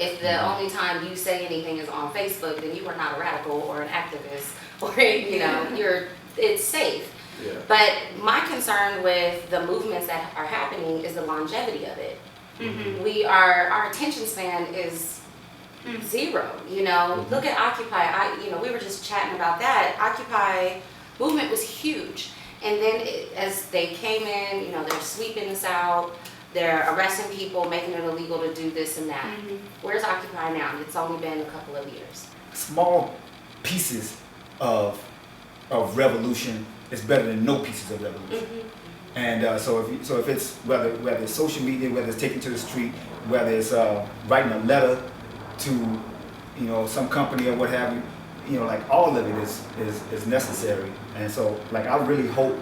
If the only time you say anything is on Facebook, then you are not a radical or an activist, or it's safe. Yeah. But my concern with the movements that are happening is the longevity of it. Mm-hmm. Our attention span is zero. Look at Occupy. We were just chatting about that. Occupy movement was huge, and then as they came in, they're sweeping us out. They're arresting people, making it illegal to do this and that. Where's Occupy now? It's only been a couple of years. Small pieces of revolution is better than no pieces of revolution. And so if it's whether it's social media, whether it's taking to the street, whether it's writing a letter to some company or what have you, like all of it is necessary. And so like I really hope,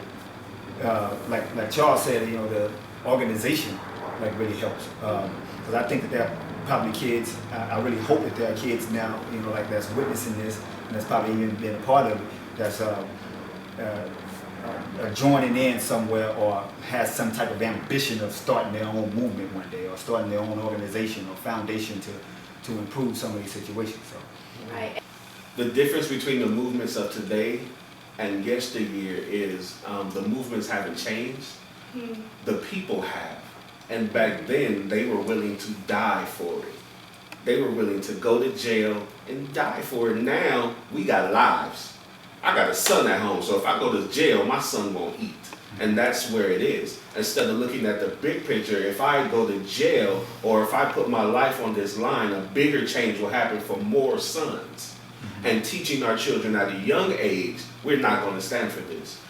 like Charles said, the organization like really helps, because I think that there are probably kids. I really hope that there are kids now, like that's witnessing this, and that's probably even been a part of it. That's joining in somewhere, or has some type of ambition of starting their own movement one day, or starting their own organization or foundation to improve some of these situations. So. Right. The difference between the movements of today and yesteryear is the movements haven't changed. The people have. And back then, they were willing to die for it. They were willing to go to jail and die for it. Now, we got lives. I got a son at home, so if I go to jail, my son won't eat. And that's where it is. Instead of looking at the big picture, if I go to jail or if I put my life on this line, a bigger change will happen for more sons. And teaching our children at a young age, we're not going to stand for this.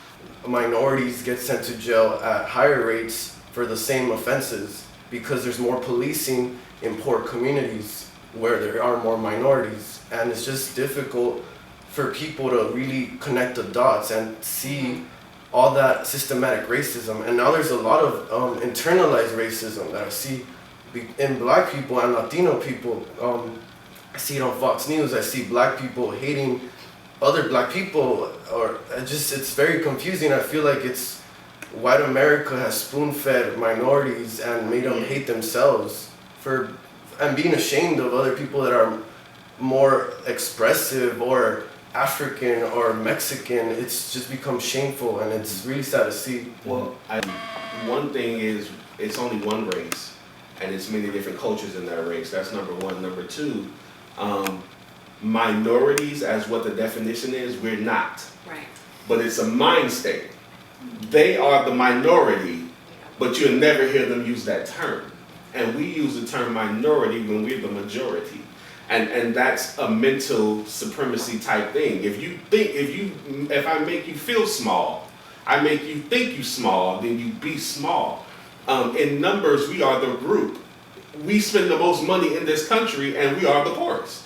Minorities get sent to jail at higher rates for the same offenses because there's more policing in poor communities where there are more minorities. And it's just difficult for people to really connect the dots and see all that systematic racism. And now there's a lot of internalized racism that I see in black people and Latino people. I see it on Fox News. I see black people hating other black people, or it's very confusing. I feel like it's white America has spoon-fed minorities and made them hate themselves and being ashamed of other people that are more expressive or African or Mexican. It's just become shameful, and it's really sad to see. Well, one thing is it's only one race, and it's many different cultures in that race. That's number one. Number two, minorities, as what the definition is, we're not. Right. But it's a mind state. They are the minority, but you'll never hear them use that term. And we use the term minority when we're the majority. And that's a mental supremacy type thing. If I make you feel small, I make you think you small, then you be small. In numbers, we are the group. We spend the most money in this country, and we are the poorest.